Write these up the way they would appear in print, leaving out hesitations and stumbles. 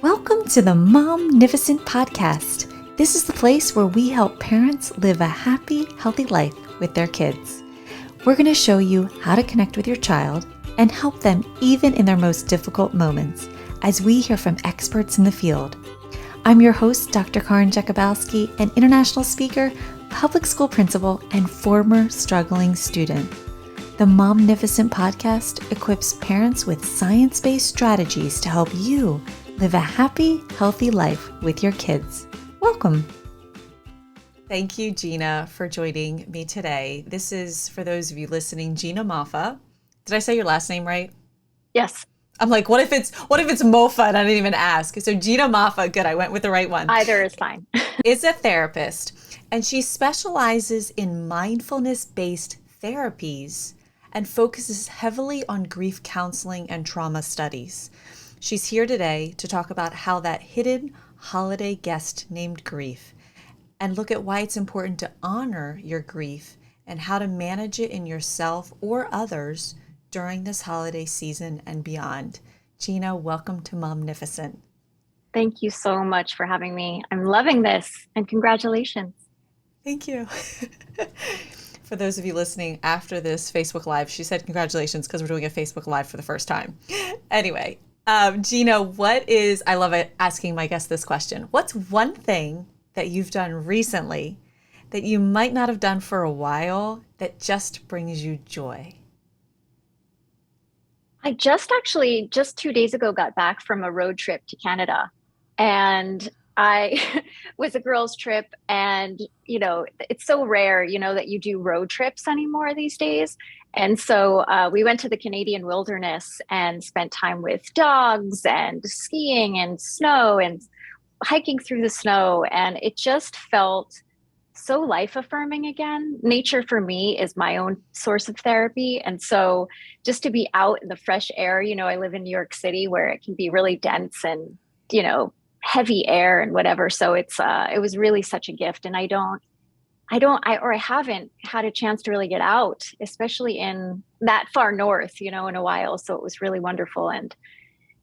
Welcome to the Momnificent Podcast. This is the place where we help parents live a happy, healthy life with their kids. We're going to show you how to connect with your child and help them even in their most difficult moments as we hear from experts in the field. I'm your host, Dr. Karin Jakubowski, an international speaker, public school principal, and former struggling student. The Momnificent Podcast equips parents with science-based strategies to help you live a happy, healthy life with your kids. Welcome. Thank you, Gina, for joining me today. This is, for those of you listening, Gina Moffa. Did I say your last name right? Yes. I'm like, what if it's Moffa and I didn't even ask? So Gina Moffa, good, I went with the right one. Either is fine. Is a therapist, and she specializes in mindfulness-based therapies and focuses heavily on grief counseling and trauma studies. She's here today to talk about how that hidden holiday guest named grief and look at why it's important to honor your grief and how to manage it in yourself or others during this holiday season and beyond. Gina, welcome to Momnificent. Thank you so much for having me. I'm loving this, and congratulations. Thank you. For those of you listening after this Facebook Live, she said congratulations because we're doing a Facebook Live for the first time. Anyway, Gina, I love it asking my guests this question. What's one thing that you've done recently that you might not have done for a while that just brings you joy? I just 2 days ago got back from a road trip to Canada, and I was a girls' trip. And, it's so rare, that you do road trips anymore these days. And so we went to the Canadian wilderness and spent time with dogs and skiing and snow and hiking through the snow. And it just felt so life affirming again. Nature for me is my own source of therapy. And so just to be out in the fresh air, I live in New York City where it can be really dense and, heavy air and whatever. So it was really such a gift. And I haven't had a chance to really get out, especially in that far north, in a while. So it was really wonderful and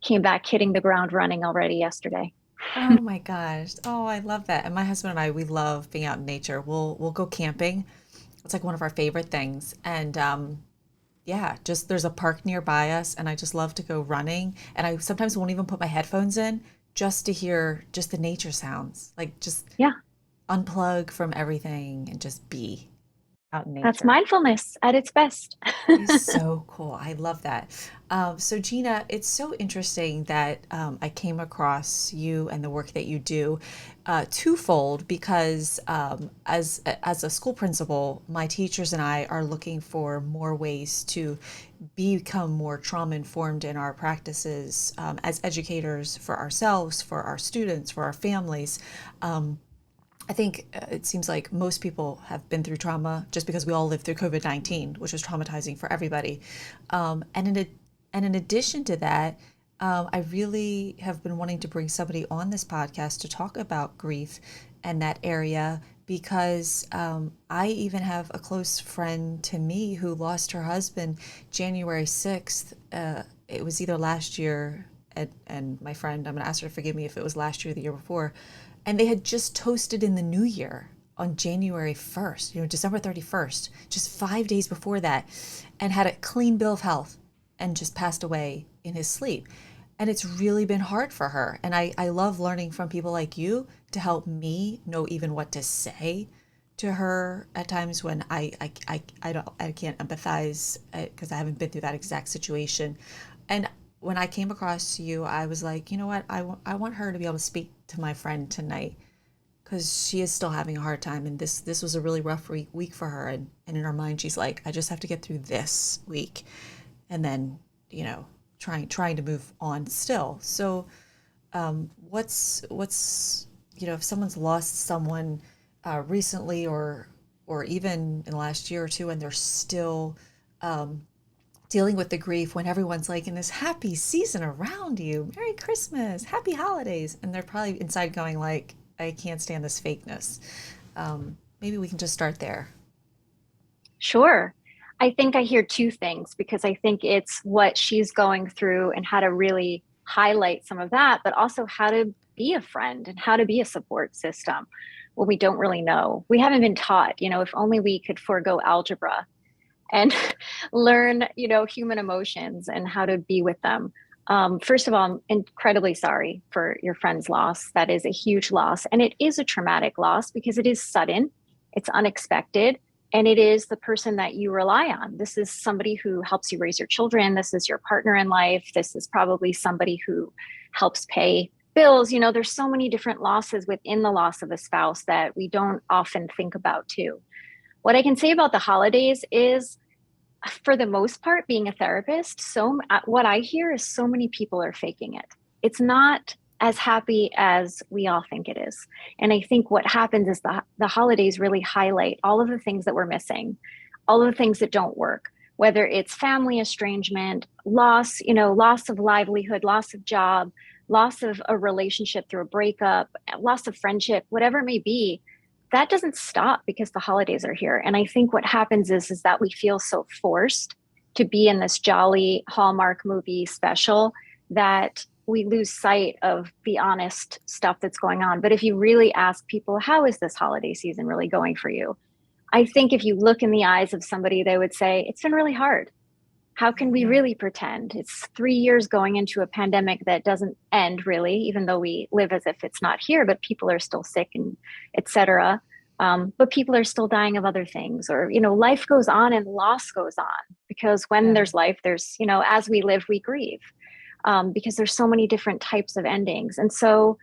came back hitting the ground running already yesterday. Oh my gosh. Oh, I love that. And my husband and I, we love being out in nature. We'll go camping. It's like one of our favorite things. And yeah, just there's a park nearby us and I just love to go running. And I sometimes won't even put my headphones in just to hear just the nature sounds. Like just Yeah, unplug from everything and just be out in that's nature. mindfulness at its best. Is so cool. I love that. So Gina, it's so interesting that I came across you and the work that you do twofold because as a school principal, my teachers and I are looking for more ways to become more trauma informed in our practices as educators for ourselves, for our students, for our families. I think it seems like most people have been through trauma just because we all lived through COVID-19, which was traumatizing for everybody. And in addition to that, I really have been wanting to bring somebody on this podcast to talk about grief and that area because I even have a close friend to me who lost her husband January 6th. It was either last year, and my friend, I'm going to ask her to forgive me if it was last year or the year before, and they had just toasted in the new year on January 1st, December 31st, just 5 days before that, and had a clean bill of health and just passed away in his sleep. And it's really been hard for her. And I love learning from people like you to help me know even what to say to her at times when I can't empathize because I haven't been through that exact situation. And when I came across you, I was like, you know what? I want her to be able to speak to my friend tonight because she is still having a hard time. And this was a really rough week for her. And in her mind, she's like, I just have to get through this week. And then, trying to move on still. So what's if someone's lost someone recently or even in the last year or two and they're still dealing with the grief when everyone's like in this happy season around you, Merry Christmas, Happy Holidays, and they're probably inside going like, I can't stand this fakeness. Maybe we can just start there. Sure. I think I hear two things because I think it's what she's going through and how to really highlight some of that, but also how to be a friend and how to be a support system when we don't really know. We haven't been taught, if only we could forego algebra and learn, human emotions and how to be with them. First of all, I'm incredibly sorry for your friend's loss. That is a huge loss. And it is a traumatic loss because it is sudden, it's unexpected, and it is the person that you rely on. This is somebody who helps you raise your children. This is your partner in life. This is probably somebody who helps pay bills. There's so many different losses within the loss of a spouse that we don't often think about too. What I can say about the holidays is, for the most part, being a therapist, so what I hear is so many people are faking it. It's not as happy as we all think it is. And I think what happens is the holidays really highlight all of the things that we're missing, all of the things that don't work, whether it's family estrangement, loss, loss of livelihood, loss of job, loss of a relationship through a breakup, loss of friendship, whatever it may be. That doesn't stop because the holidays are here. And I think what happens is that we feel so forced to be in this jolly Hallmark movie special that we lose sight of the honest stuff that's going on. But if you really ask people, how is this holiday season really going for you? I think if you look in the eyes of somebody, they would say, it's been really hard. How can we really pretend? It's 3 years going into a pandemic that doesn't end really, even though we live as if it's not here, but people are still sick and et cetera. But people are still dying of other things, or, life goes on and loss goes on, because when there's life, there's, as we live, we grieve, because there's so many different types of endings. And so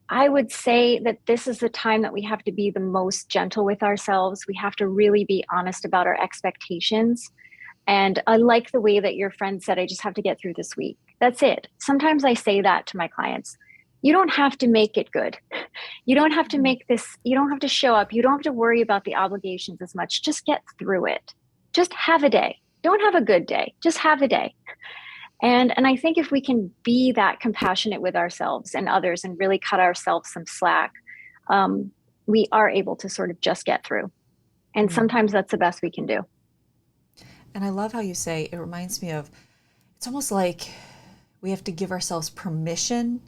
I would say that this is the time that we have to be the most gentle with ourselves. We have to really be honest about our expectations. And I like the way that your friend said, I just have to get through this week. That's it. Sometimes I say that to my clients. You don't have to make it good. You don't have to make this, you don't have to show up. You don't have to worry about the obligations as much. Just get through it. Just have a day. Don't have a good day. Just have a day. And I think if we can be that compassionate with ourselves and others and really cut ourselves some slack, we are able to sort of just get through. And sometimes that's the best we can do. And I love how you say, it reminds me of, it's almost like we have to give ourselves permission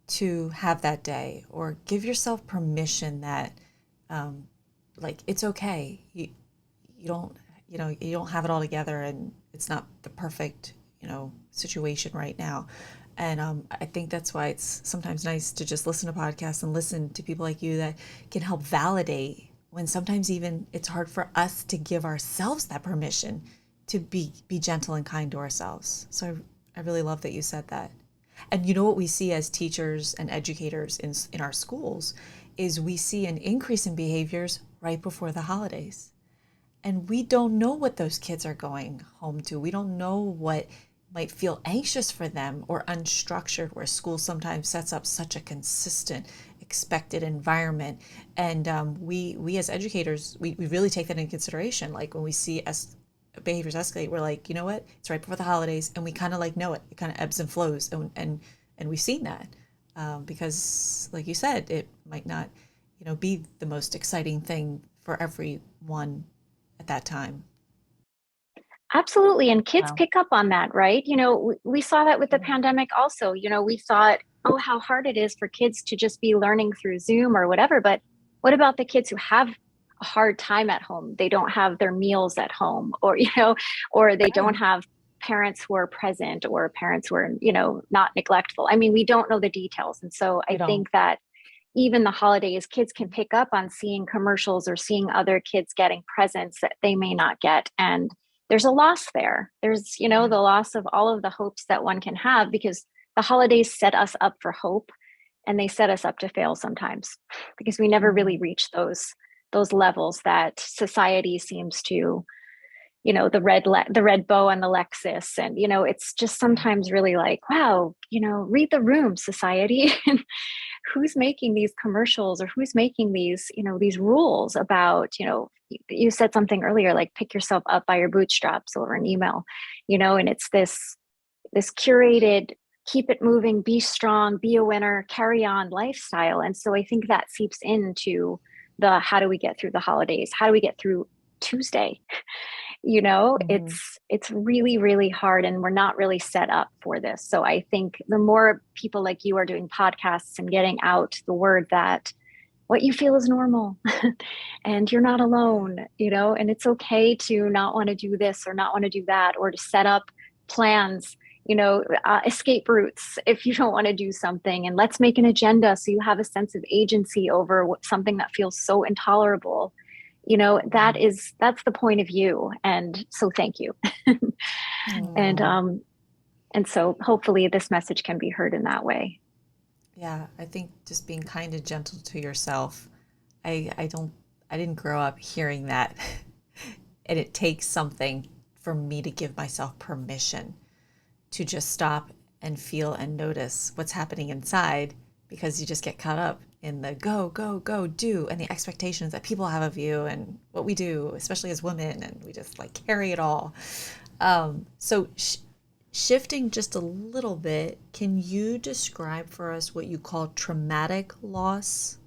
to have that day, or give yourself permission that, like, it's okay. You don't, you don't have it all together, and it's not the perfect, situation right now. And I think that's why it's sometimes nice to just listen to podcasts and listen to people like you that can help validate, when sometimes even it's hard for us to give ourselves that permission to be gentle and kind to ourselves. So I really love that you said that. And what we see as teachers and educators in our schools is we see an increase in behaviors right before the holidays. And we don't know what those kids are going home to. We don't know what might feel anxious for them or unstructured, where school sometimes sets up such a consistent, expected environment. And we as educators, we really take that into consideration. Like when we see behaviors escalate, we're like, you know what? It's right before the holidays, and we kind of like know it. It kind of ebbs and flows, and we've seen that because, like you said, it might not, be the most exciting thing for everyone at that time. Absolutely. And kids Wow. pick up on that, right? We saw that with the pandemic also. We thought, oh, how hard it is for kids to just be learning through Zoom or whatever. But what about the kids who have a hard time at home? They don't have their meals at home, or, or they don't have parents who are present, or parents who are, not neglectful. I mean, we don't know the details. And so We I don't. think that even the holidays, kids can pick up on seeing commercials or seeing other kids getting presents that they may not get. And there's a loss there. There's, the loss of all of the hopes that one can have, because the holidays set us up for hope, and they set us up to fail sometimes, because we never really reach those levels that society seems to, the red bow on the Lexus. And, it's just sometimes really like, wow, read the room, society. Who's making these commercials, or who's making these rules about, you said something earlier, like pick yourself up by your bootstraps over an email, and it's this curated, keep it moving, be strong, be a winner, carry on lifestyle. And so I think that seeps into how do we get through the holidays? How do we get through Tuesday? Mhm. It's really, really hard, and we're not really set up for this. So I think the more people like you are doing podcasts and getting out the word that what you feel is normal and you're not Yeah. alone, and it's okay to not want to do this or not want to do that, or to set up plans, escape routes if you don't want to do something. And let's make an agenda so you have a sense of agency over something that feels so intolerable. Mhm. That's the point of view. And so thank you. and, Aw. um, and so hopefully this message can be heard in that way. Yeah, I think just being kind and gentle to yourself. I don't I didn't grow up hearing that. And it takes something for me to give myself permission to just stop and feel and notice what's happening inside, because you just get caught up in the go, go, go, do, and the expectations that people have of you and what we do, especially as women, and we just like carry it all. So shifting just a little bit, can you describe for us what you call traumatic loss?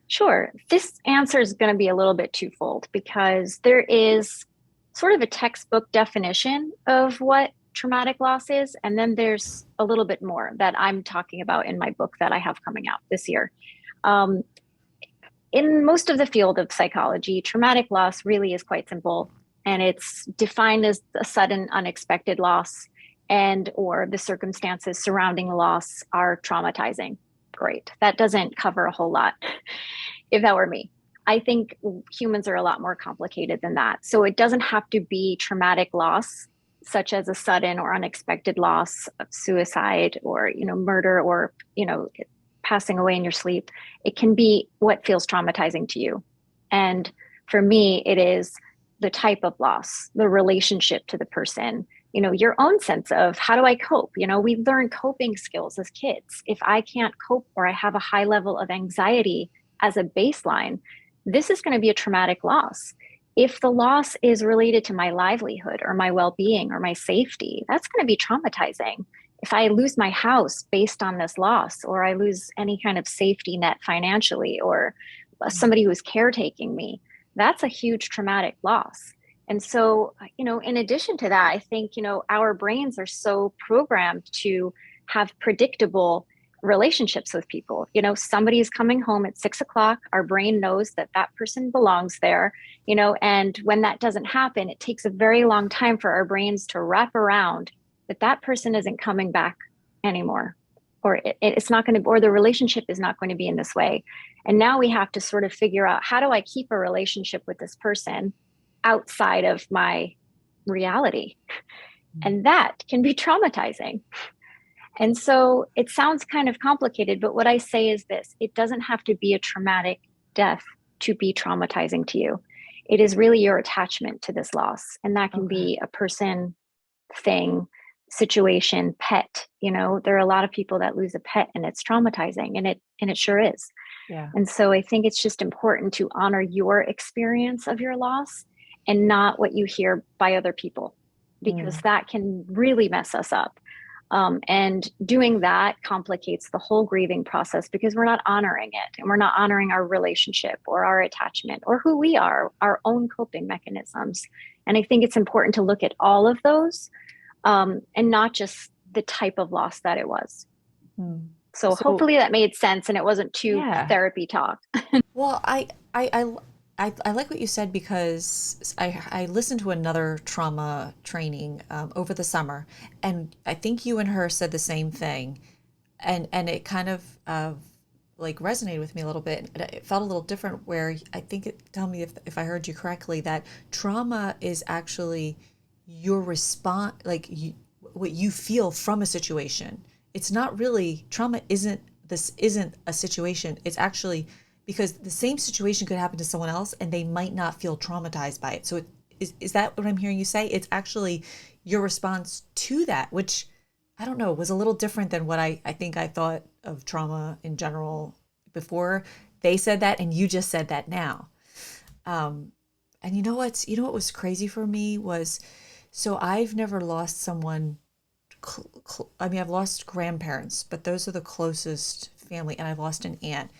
Sure. This answer is going to be a little bit twofold because there is sort of a textbook definition of what traumatic loss is. And then there's a little bit more that I'm talking about in my book that I have coming out this year. Um, in most of the field of psychology, traumatic loss really is quite simple, and it's defined as a sudden, unexpected loss, and or the circumstances surrounding the loss are traumatizing. Great. That doesn't cover a whole lot if that were me. I think humans are a lot more complicated than that. So it doesn't have to be traumatic loss, such as a sudden or unexpected loss of suicide or, murder or, passing away in your sleep. It can be what feels traumatizing to you. And for me, it is the type of loss, the relationship to the person, your own sense of how do I cope? We learn coping skills as kids. If I can't cope or I have a high level of anxiety as a baseline, this is going to be a traumatic loss. If the loss is related to my livelihood or my well being or my safety, that's going to be traumatizing. If I lose my house based on this loss, or I lose any kind of safety net financially, or somebody who is caretaking me, that's a huge traumatic loss. And so, in addition to that, I think, our brains are so programmed to have predictable relationships with people. Somebody is coming home at 6 o'clock. Our brain knows that that person belongs there, and when that doesn't happen, it takes a very long time for our brains to wrap around that that person isn't coming back anymore, or it's not going to, or the relationship is not going to be in this way. And now we have to sort of figure out, how do I keep a relationship with this person outside of my reality? And that can be traumatizing. And so it sounds kind of complicated, but what I say is this: it doesn't have to be a traumatic death to be traumatizing to you. It is really your attachment to this loss. And that can Okay. be a person, thing, situation, pet. There are a lot of people that lose a pet and it's traumatizing, and it sure is. Yeah. And so I think it's just important to honor your experience of your loss and not what you hear by other people, because Mm. that can really mess us up. And doing that complicates the whole grieving process because we're not honoring it, and we're not honoring our relationship or our attachment or who we are, our own coping mechanisms. And I think it's important to look at all of those, and not just the type of loss that it was. Mm. So So hopefully that made sense and it wasn't too yeah. therapy talk. Well, I like what you said, because I listened to another trauma training over the summer, and I think you and her said the same thing, and it kind of like resonated with me a little bit. It felt a little different. Where I think tell me if I heard you correctly, that trauma is actually your response, like what you feel from a situation. It's not really trauma. Isn't a situation. It's actually because the same situation could happen to someone else and they might not feel traumatized by it. So is that what I'm hearing you say? It's actually your response to that, which I don't know, was a little different than what I think I thought of trauma in general before they said that, and you just said that now. Um, and you know what was crazy for me was, so I've never lost someone. I mean, I've lost grandparents, but those are the closest family, and I've lost an aunt.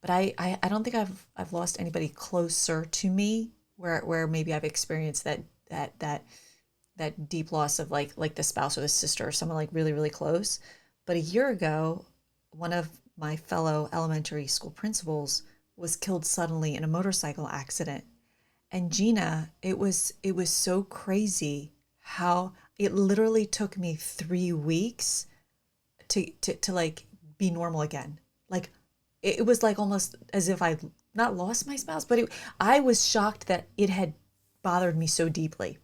But I don't think I've lost anybody closer to me where maybe I've experienced that that deep loss of like the spouse or the sister or someone like really, really close. But a year ago, one of my fellow elementary school principals was killed suddenly in a motorcycle accident. And Gina, it was so crazy how it literally took me 3 weeks to like be normal again. Like it was like almost as if I not lost my spouse, but I was shocked that it had bothered me so deeply.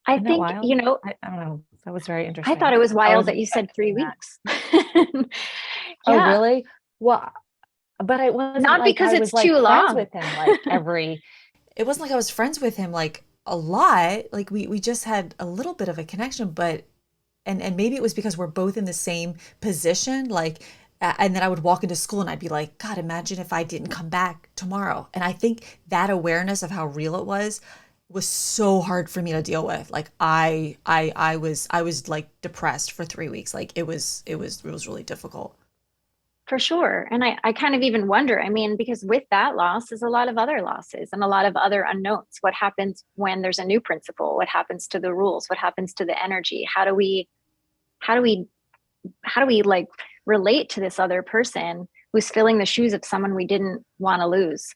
I Isn't that think, wild? I don't know. That was very I thought interesting. it was I wild that wasn't you said three expecting that. weeks. Oh, Yeah, really? Well, but it wasn't not like because I it's was like too friends long. with him like every, It wasn't like I was friends with him like a lot. Like we just had a little bit of a connection, but and maybe it was because we're both in the same position, like and then I would walk into school and I'd be like, God, imagine if I didn't come back tomorrow. And I think that awareness of how real it was so hard for me to deal with. Like I was like depressed for 3 weeks. Like it was really difficult. For sure. And I kind of even wonder, I mean, because with that loss is a lot of other losses and a lot of other unknowns. What happens when there's a new principal? What happens to the rules? What happens to the energy? How do we, how do we like relate to this other person who's filling the shoes of someone we didn't want to lose?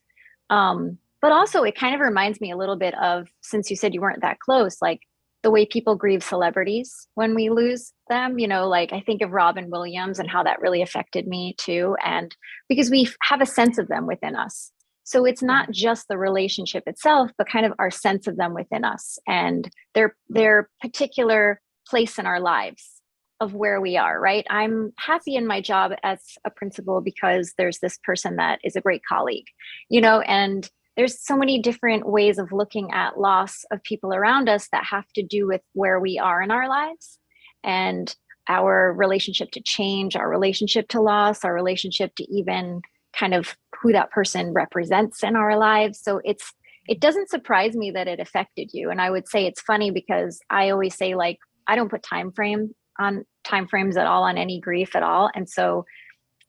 But also, it kind of reminds me a little bit of, since you said you weren't that close, like the way people grieve celebrities when we lose them. Like I think of Robin Williams and how that really affected me too. And because we have a sense of them within us. So it's Yeah. not just the relationship itself, but kind of our sense of them within us and their particular place in our lives of where we are, right? I'm happy in my job as a principal because there's this person that is a great colleague, and there's so many different ways of looking at loss of people around us that have to do with where we are in our lives and our relationship to change, our relationship to loss, our relationship to even kind of who that person represents in our lives. So it doesn't surprise me that it affected you. And I would say it's funny because I always say, like, I don't put time frames at all on any grief at all. And so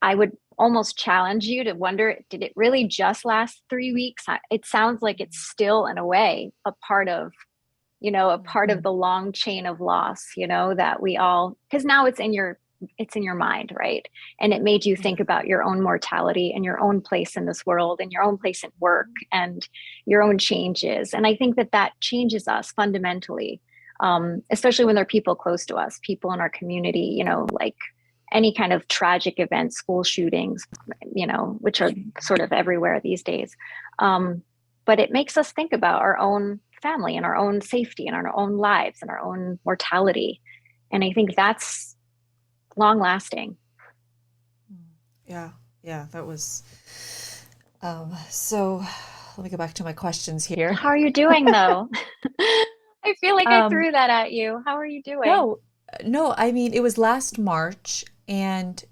I would almost challenge you to wonder, did it really just last 3 weeks? It sounds like it's still, in a way, a part of Mhm. the long chain of loss, that we all, because now it's in your mind, right? And it made you Yeah. think about your own mortality and your own place in this world and your own place in work and your own changes. And I think that changes us fundamentally, especially when there are people close to us, people in our community, like any kind of tragic event, school shootings, which are sort of everywhere these days. But it makes us think about our own family and our own safety and our own lives and our own mortality. And I think that's long lasting. Yeah. Yeah. That was so let me go back to my questions here. How are you doing though? I feel like I Um, threw that at you. How are you doing? no, no, I mean it was last March and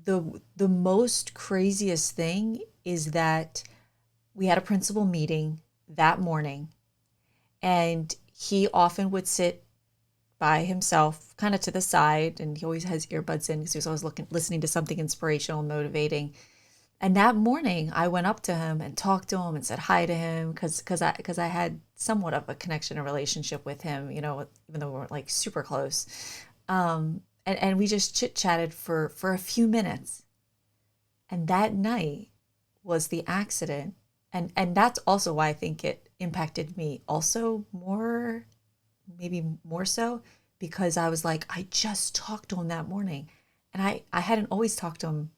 the most craziest thing is that we had a principal meeting that morning and he often would sit by himself, kind of to the side, and he always has earbuds in because he was always listening to something inspirational and motivating. And that morning, I went up to him and talked to him and said hi to him because I had somewhat of a connection, a relationship with him, even though we weren't like super close. And we just chit chatted for a few minutes. And that night was the accident, and that's also why I think it impacted me also more, maybe more so, because I was like, I just talked to him that morning. And I hadn't always talked to him,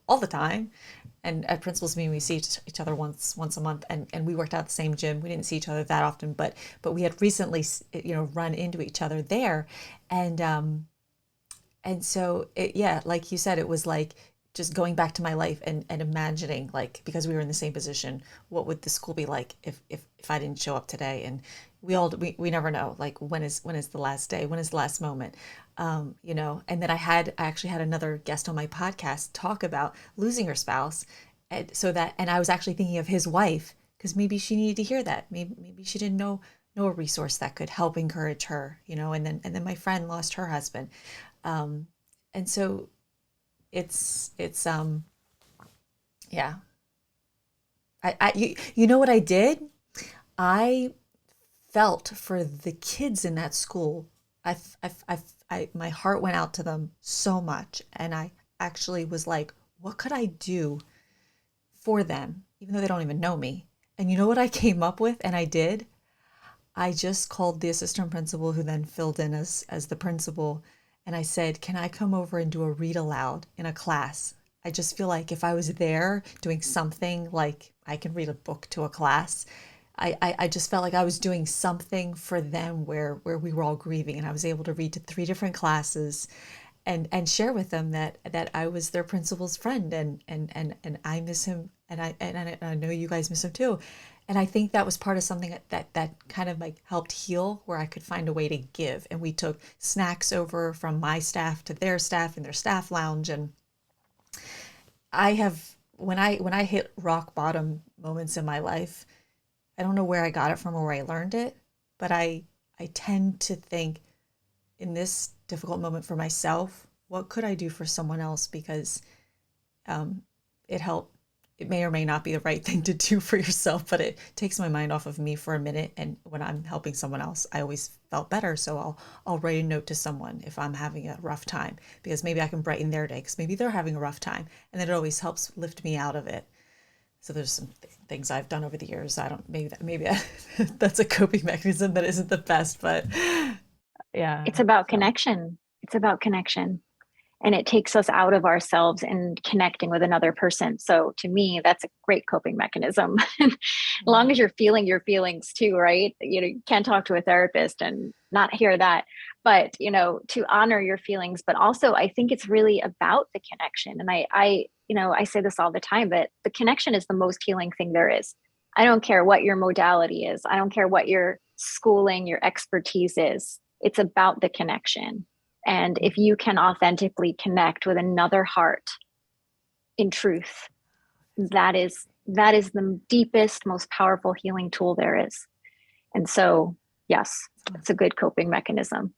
all the time. And at principals meeting, we see each other once a month, and we worked out the same gym. We didn't see each other that often, but we had recently, run into each other there, and so yeah, like you said, it was like just going back to my life and imagining, like, because we were in the same position, what would the school be like if I didn't show up today? And we never know, like, when is the last day, when is the last moment, and then I actually had another guest on my podcast talk about losing her spouse, and I was actually thinking of his wife because maybe she needed to hear that, maybe she didn't know a resource that could help encourage her, and then my friend lost her husband, um, and so it's yeah. You know what I did? I felt for the kids in that school. My heart went out to them so much. And I actually was like, what could I do for them, even though they don't even know me? And you know what I came up with? And I did. I just called the assistant principal who then filled in as the principal. And I said, can I come over and do a read aloud in a class? I just feel like if I was there doing something like I can read a book to a class, I just felt like I was doing something for them where we were all grieving and I was able to read to three different classes and share with them that I was their principal's friend and I miss him and I know you guys miss him too. And I think that was part of something that kind of like helped heal where I could find a way to give. And we took snacks over from my staff to their staff in their staff lounge. And I have when I hit rock bottom moments in my life, I don't know where I got it from or where I learned it, but I tend to think in this difficult moment for myself, what could I do for someone else? Because it helped. It may or may not be the right thing to do for yourself, but it takes my mind off of me for a minute. And when I'm helping someone else, I always felt better. So I'll write a note to someone if I'm having a rough time, because maybe I can brighten their day because maybe they're having a rough time, and then it always helps lift me out of it. So there's some things I've done over the years. I don't maybe that's a coping mechanism that isn't the best, but yeah. It's about So connection. It's about connection. And it takes us out of ourselves and connecting with another person. So to me, that's a great coping mechanism. As long as you're feeling your feelings too, right? You can't talk to a therapist and not hear that, but to honor your feelings. But also, I think it's really about the connection. And I say this all the time, but the connection is the most healing thing there is. I don't care what your modality is. I don't care what your schooling, your expertise is. It's about the connection. And if you can authentically connect with another heart in truth, that is the deepest, most powerful healing tool there is. And so, yes, it's a good coping mechanism.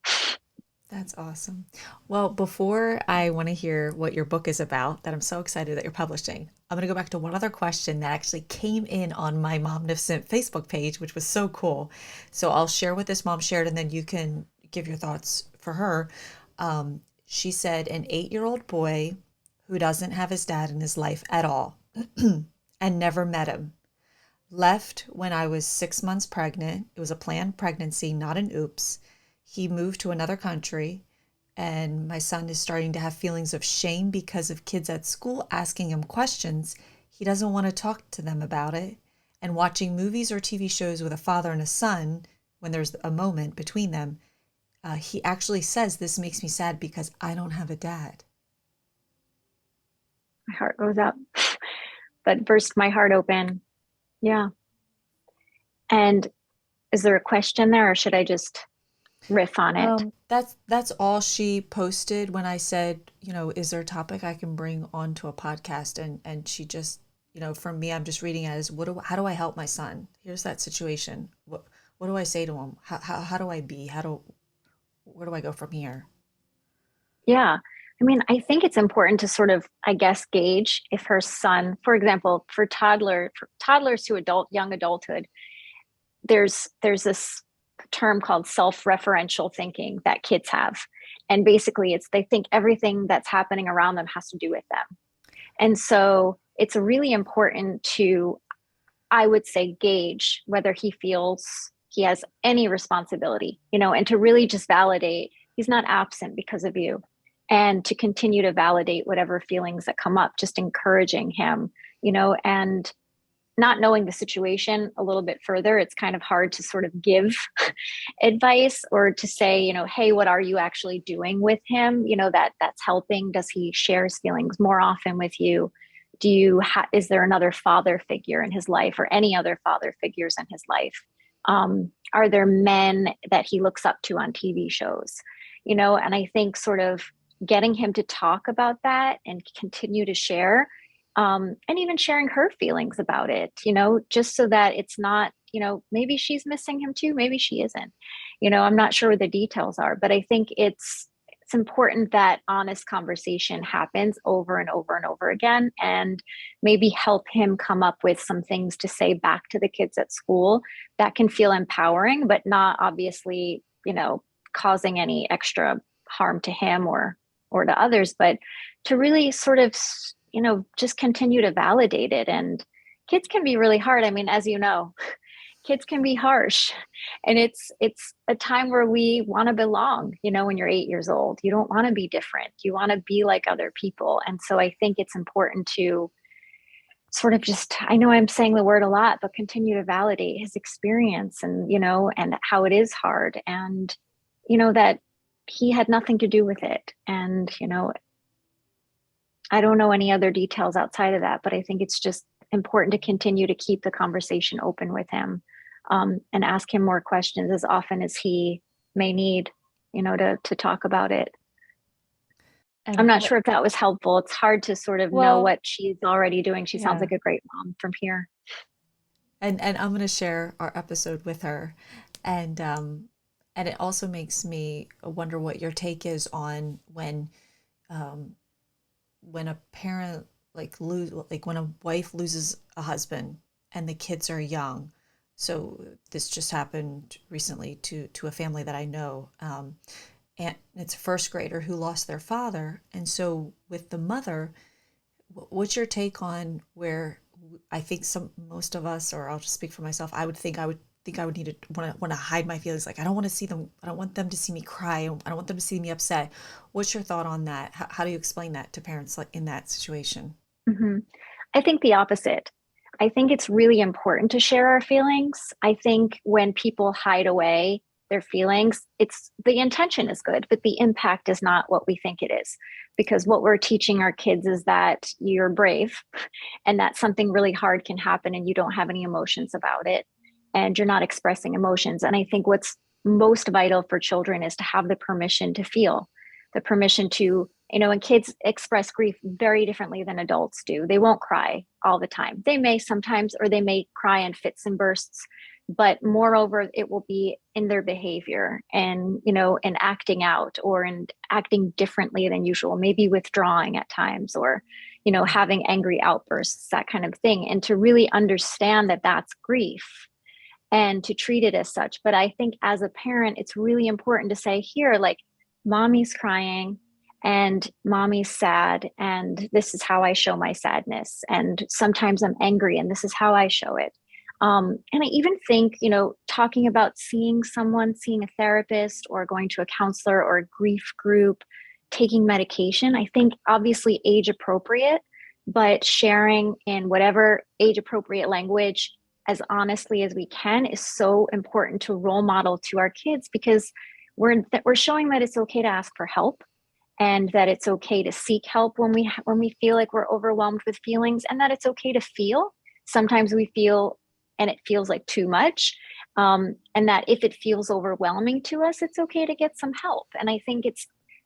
that's awesome. Well, before I want to hear what your book is about, that I'm so excited that you're publishing, I'm going to go back to one other question that actually came in on my Momnificent Facebook page, which was so cool. So I'll share what this mom shared, and then you can give your thoughts for her. She said, an 8-year-old boy who doesn't have his dad in his life at all and never met him. Left when I was 6 months pregnant. It was a planned pregnancy, not an oops. He moved to another country, and my son is starting to have feelings of shame because of kids at school asking him questions. He doesn't want to talk to them about it. And watching movies or TV shows with a father and a son, when there's a moment between them, he actually says, this makes me sad because I don't have a dad. My heart goes up. That burst my heart open. Yeah. And is there a question there, or should I just riff on it? That's all she posted when I said, is there a topic I can bring onto a podcast? And she just, for me, I'm just reading it as how do I help my son? Here's that situation. What do I say to him? How do I be? Where do I go from here? Yeah. I mean, I think it's important to sort of, I guess, gauge if her son, for example, for toddlers to young adulthood, there's this term called self-referential thinking that kids have. And basically they think everything that's happening around them has to do with them. And so it's really important to, I would say, gauge whether he feels he has any responsibility, and to really just validate he's not absent because of you. And to continue to validate whatever feelings that come up, just encouraging him, and not knowing the situation a little bit further, it's kind of hard to sort of give advice or to say, hey, what are you actually doing with him? That's helping. Does he share his feelings more often with you? Is there another father figure in his life or any other father figures in his life? Are there men that he looks up to on TV shows? And I think sort of getting him to talk about that and continue to share, and even sharing her feelings about it, just so that it's not, maybe she's missing him too, maybe she isn't, I'm not sure what the details are, but I think it's it's important that honest conversation happens over and over and over again, and maybe help him come up with some things to say back to the kids at school that can feel empowering, but not obviously, causing any extra harm to him or to others, but to really sort of, just continue to validate it. And kids can be really hard. I mean, as you know, kids can be harsh, and it's a time where we want to belong. When you're 8 years old, you don't want to be different, you want to be like other people. And so I think it's important to sort of just, I know I'm saying the word a lot, but continue to validate his experience, and how it is hard, and that he had nothing to do with it. And I don't know any other details outside of that, but I think it's just important to continue to keep the conversation open with him, and ask him more questions as often as he may need, to talk about it. I'm And not sure if that was helpful. It's hard to sort of know well, what she's already doing. She sounds yeah. like a great mom from here. And I'm going to share our episode with her, and it also makes me wonder what your take is on um, when a parent like when a wife loses a husband and the kids are young. So this just happened recently to a family that I know, and it's a first grader who lost their father. And so with the mother, what's your take on where I think most of us, or I'll just speak for myself, I would need to want to hide my feelings. Like, I don't want to see them. I don't want them to see me cry. I don't want them to see me upset. What's your thought on that? How do you explain that to parents like in that situation? Hmm. I think the opposite. I think it's really important to share our feelings. I think when people hide away their feelings, it's the intention is good, but the impact is not what we think it is. Because what we're teaching our kids is that you're brave and that something really hard can happen and you don't have any emotions about it and you're not expressing emotions. And I think what's most vital for children is to have the permission to feel, the permission to, and kids express grief very differently than adults do. They won't cry all the time. They may sometimes, or they may cry in fits and bursts, but moreover, it will be in their behavior and, in acting out or in acting differently than usual, maybe withdrawing at times or, having angry outbursts, that kind of thing. And to really understand that that's grief and to treat it as such. But I think as a parent, it's really important to say here, like, mommy's crying and mommy's sad, and this is how I show my sadness. And sometimes I'm angry, and this is how I show it. And I even think, talking about seeing a therapist or going to a counselor or a grief group, taking medication, I think obviously age appropriate, but sharing in whatever age appropriate language as honestly as we can is so important to role model to our kids, because we're showing that it's okay to ask for help and that it's okay to seek help when we feel like we're overwhelmed with feelings, and that it's okay to feel. Sometimes we feel and it feels like too much, and that if it feels overwhelming to us, it's okay to get some help. And I think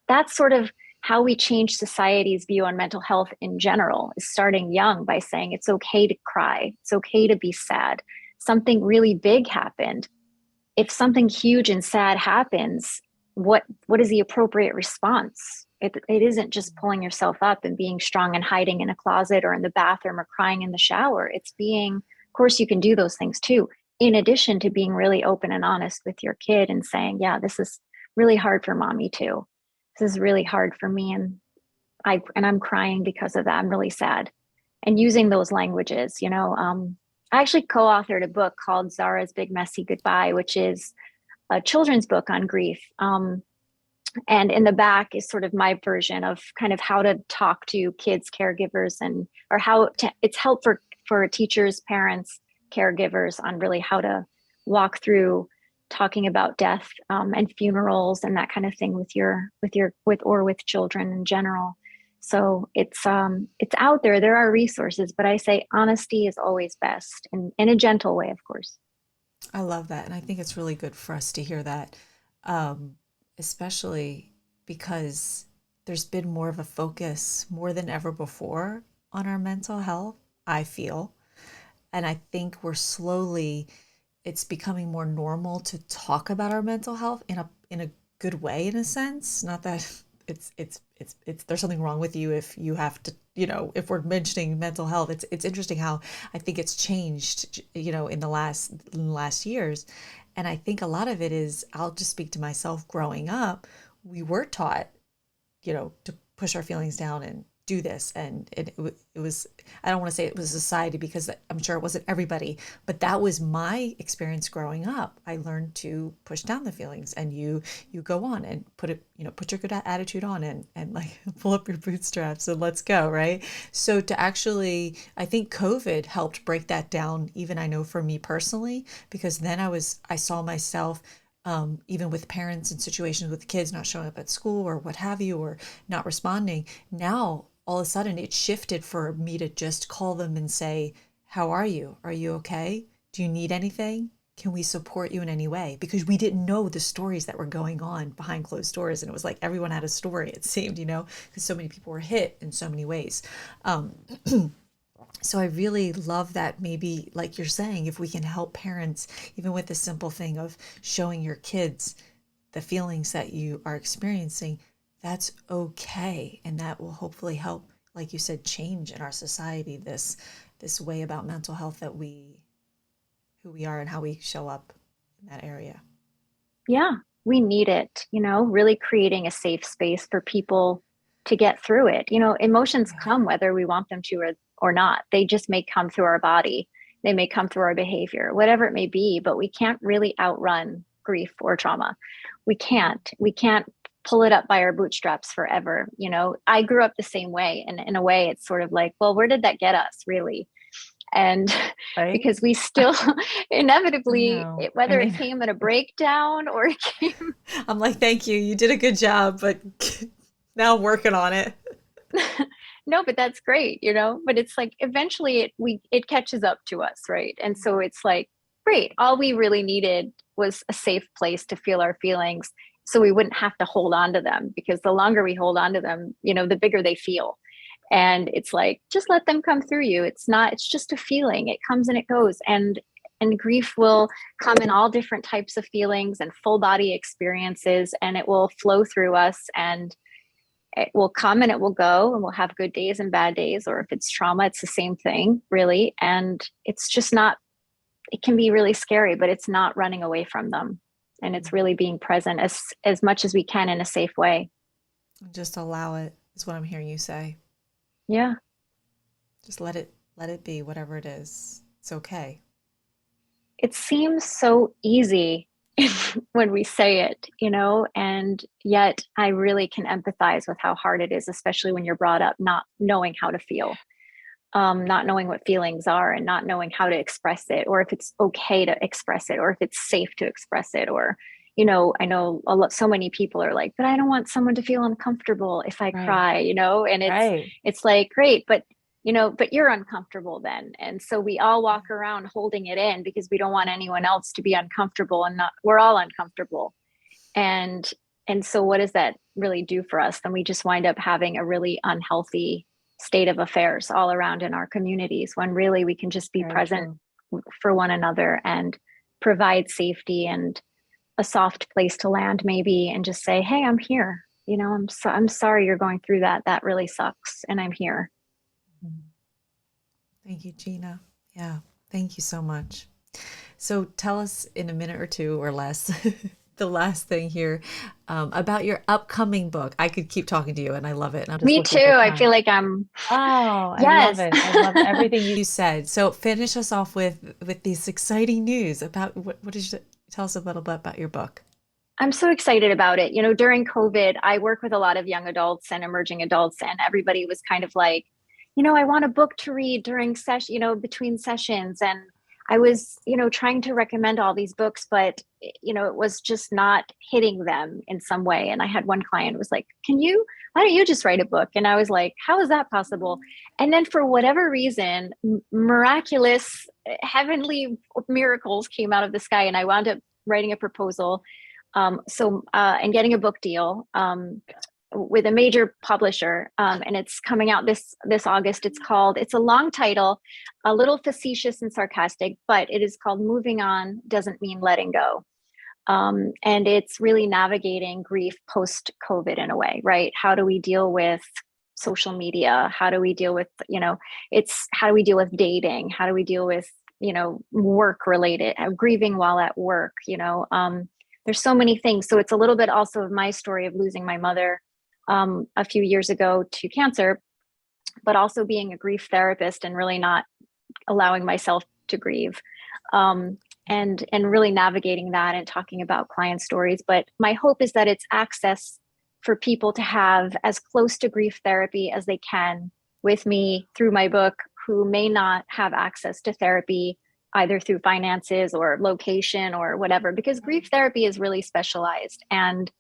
that's sort of how we change society's view on mental health in general, is starting young by saying it's okay to cry, it's okay to be sad. Something really big happened. If something huge and sad happens, what is the appropriate response? It isn't just pulling yourself up and being strong and hiding in a closet or in the bathroom or crying in the shower. It's being, of course, you can do those things too, in addition to being really open and honest with your kid and saying, yeah, this is really hard for mommy too. This is really hard for me, and I'm crying because of that. I'm really sad. And using those languages, I actually co-authored a book called Zara's Big Messy Goodbye, which is a children's book on grief. And in the back is sort of my version of kind of how to talk to kids, caregivers, or it's help for teachers, parents, caregivers on really how to walk through talking about death, and funerals and that kind of thing with children in general. So it's out there. There are resources, but I say honesty is always best, in a gentle way, of course. I love that. And I think it's really good for us to hear that, um, especially because there's been more of a focus more than ever before on our mental health, I feel. And I think it's becoming more normal to talk about our mental health in a good way, in a sense. Not that there's something wrong with you if you have to, if we're mentioning mental health. It's interesting how I think it's changed, in the last years. And I think a lot of it is, I'll just speak to myself. Growing up, we were taught, to push our feelings down and do this. And it was, I don't want to say it was society, because I'm sure it wasn't everybody, but that was my experience growing up. I learned to push down the feelings, and you go on and put your good attitude on, and like pull up your bootstraps and let's go. Right. So to actually, I think COVID helped break that down. Even I know for me personally, because then I saw myself, even with parents in situations with kids not showing up at school or what have you, or not responding. Now, all of a sudden, it shifted for me to just call them and say, how are you? Are you okay? Do you need anything? Can we support you in any way? Because we didn't know the stories that were going on behind closed doors. And it was like everyone had a story, it seemed, because so many people were hit in so many ways. So I really love that, maybe like you're saying, if we can help parents, even with the simple thing of showing your kids the feelings that you are experiencing, that's okay. And that will hopefully help, like you said, change in our society, this way about mental health, who we are and how we show up in that area. Yeah, we need it, really creating a safe space for people to get through it. Emotions Yeah. come whether we want them to or not. They just may come through our body. They may come through our behavior, whatever it may be, but we can't really outrun grief or trauma. We can't pull it up by our bootstraps forever. I grew up the same way. And in a way, it's sort of like, well, where did that get us really? And Right. because we still inevitably, No, I whether it mean, came in a breakdown or it came, I'm like, thank you. You did a good job, but now I'm working on it. no, but that's great, but it's like eventually it catches up to us, right? And so it's like, great, all we really needed was a safe place to feel our feelings, so we wouldn't have to hold on to them, because the longer we hold on to them, the bigger they feel. And it's like, just let them come through you. It's just a feeling. It comes and it goes. And grief will come in all different types of feelings and full body experiences, and it will flow through us, and it will come and it will go, and we'll have good days and bad days. Or if it's trauma, it's the same thing, really. And it's just not, it can be really scary, but it's not running away from them. And it's really being present as much as we can in a safe way. Just allow it, is what I'm hearing you say. Yeah. Just let it be, whatever it is. It's okay. It seems so easy when we say it, and yet I really can empathize with how hard it is, especially when you're brought up not knowing how to feel, not knowing what feelings are, and not knowing how to express it, or if it's okay to express it, or if it's safe to express it. Or, I know so many people are like, but I don't want someone to feel uncomfortable if I Right. cry, and Right. it's like, great, but you're uncomfortable then. And so we all walk around holding it in because we don't want anyone else to be uncomfortable, and not, we're all uncomfortable. And, and so what does that really do for us? Then we just wind up having a really unhealthy state of affairs all around in our communities, when really we can just be Very present true. for one another and provide safety and a soft place to land maybe, and just say, hey, I'm here. I'm sorry you're going through that. That really sucks. And I'm here. Thank you, Gina. Yeah, thank you so much. So tell us in a minute or two or less, the last thing here, about your upcoming book. I could keep talking to you, and I love it. And I'm just Me looking too. at the I feel time. like I'm, Oh, I love yes. it. I love everything you You said. So finish us off with these exciting news about what did you tell us a little bit about your book? I'm so excited about it. During COVID, I work with a lot of young adults and emerging adults, and everybody was kind of like, I want a book to read during session, between sessions. And I was, trying to recommend all these books, but, it was just not hitting them in some way. And I had one client who was like, why don't you just write a book? And I was like, how is that possible? And then for whatever reason, miraculous, heavenly miracles came out of the sky. And I wound up writing a proposal, and getting a book deal, with a major publisher, and it's coming out this August. It's a long title, a little facetious and sarcastic, but it is called "Moving On Doesn't Mean Letting Go." And it's really navigating grief post-COVID in a way, right? How do we deal with social media? How do we deal with, how do we deal with dating? How do we deal with, work related, grieving while at work? There's so many things. So it's a little bit also of my story of losing my mother a few years ago to cancer, but also being a grief therapist and really not allowing myself to grieve. And really navigating that and talking about client stories. But my hope is that it's access for people to have as close to grief therapy as they can with me through my book, who may not have access to therapy either through finances or location or whatever, because grief therapy is really specialized. And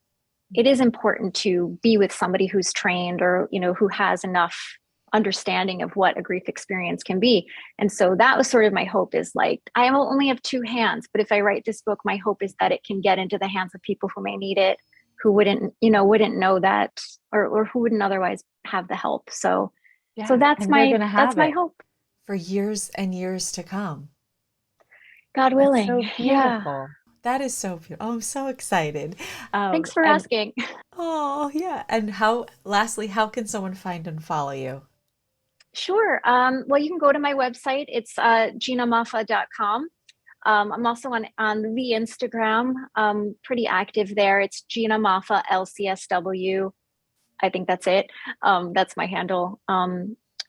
it is important to be with somebody who's trained or, who has enough understanding of what a grief experience can be. And so that was sort of my hope, is like, I only have two hands, but if I write this book, my hope is that it can get into the hands of people who may need it, who wouldn't know that, or who wouldn't otherwise have the help. So that's my hope for years and years to come. God willing. That's so beautiful. That is so beautiful. Oh, I'm so excited. Thanks for asking. Oh, yeah. And lastly, how can someone find and follow you? Sure. Well, you can go to my website. It's ginamoffa.com. I'm also on the Instagram, pretty active there. It's Gina Moffa, LCSW. I think that's it. That's my handle.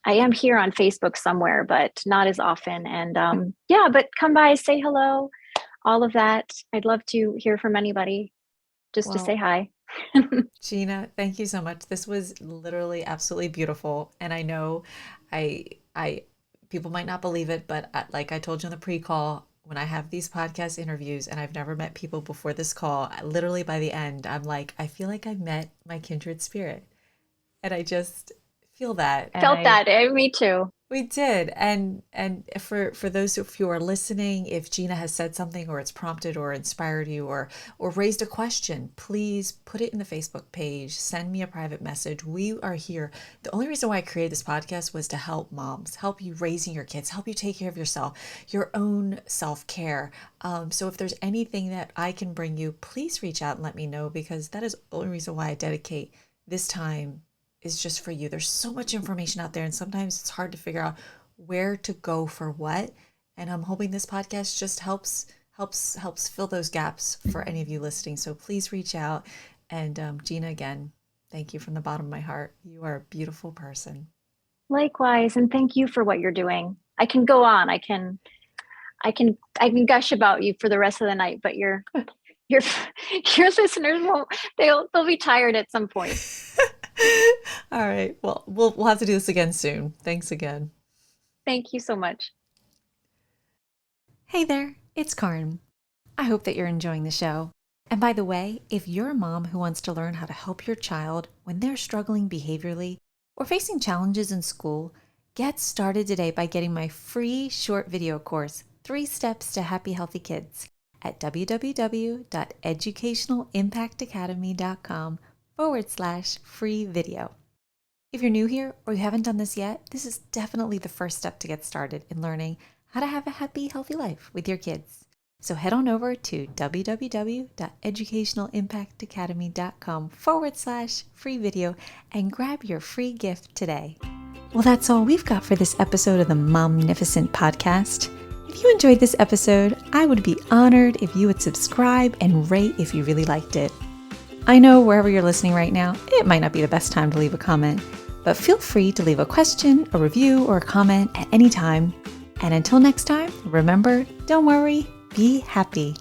I am here on Facebook somewhere, but not as often. And but come by, say hello, all of that. I'd love to hear from anybody just to say hi. Gina, thank you so much. This was literally absolutely beautiful. And I know people might not believe it, but like I told you on the pre-call, when I have these podcast interviews and I've never met people before this call, literally by the end, I'm like, I feel like I've met my kindred spirit. And I just feel that. Me too. We did. And for those of you who are listening, if Gina has said something or it's prompted or inspired you or raised a question, please put it in the Facebook page. Send me a private message. We are here. The only reason why I created this podcast was to help moms, help you raising your kids, help you take care of yourself, your own self-care. So if there's anything that I can bring you, please reach out and let me know, because that is the only reason why I dedicate this time is just for you. There's so much information out there, and sometimes it's hard to figure out where to go for what. And I'm hoping this podcast just helps fill those gaps for any of you listening. So please reach out. And Gina, again, thank you from the bottom of my heart. You are a beautiful person. Likewise, and thank you for what you're doing. I can go on. I can gush about you for the rest of the night, but your listeners won't. They'll be tired at some point. All right. Well, we'll have to do this again soon. Thanks again. Thank you so much. Hey there, it's Karin. I hope that you're enjoying the show. And by the way, if you're a mom who wants to learn how to help your child when they're struggling behaviorally or facing challenges in school, get started today by getting my free short video course, 3 Steps to Happy Healthy Kids, at www.educationalimpactacademy.com/free video. If you're new here or you haven't done this yet, this is definitely the first step to get started in learning how to have a happy, healthy life with your kids. So head on over to www.educationalimpactacademy.com/free video and grab your free gift today. Well, that's all we've got for this episode of the Momnificent Podcast. If you enjoyed this episode, I would be honored if you would subscribe and rate if you really liked it. I know wherever you're listening right now, it might not be the best time to leave a comment, but feel free to leave a question, a review, or a comment at any time. And until next time, remember, don't worry, be happy.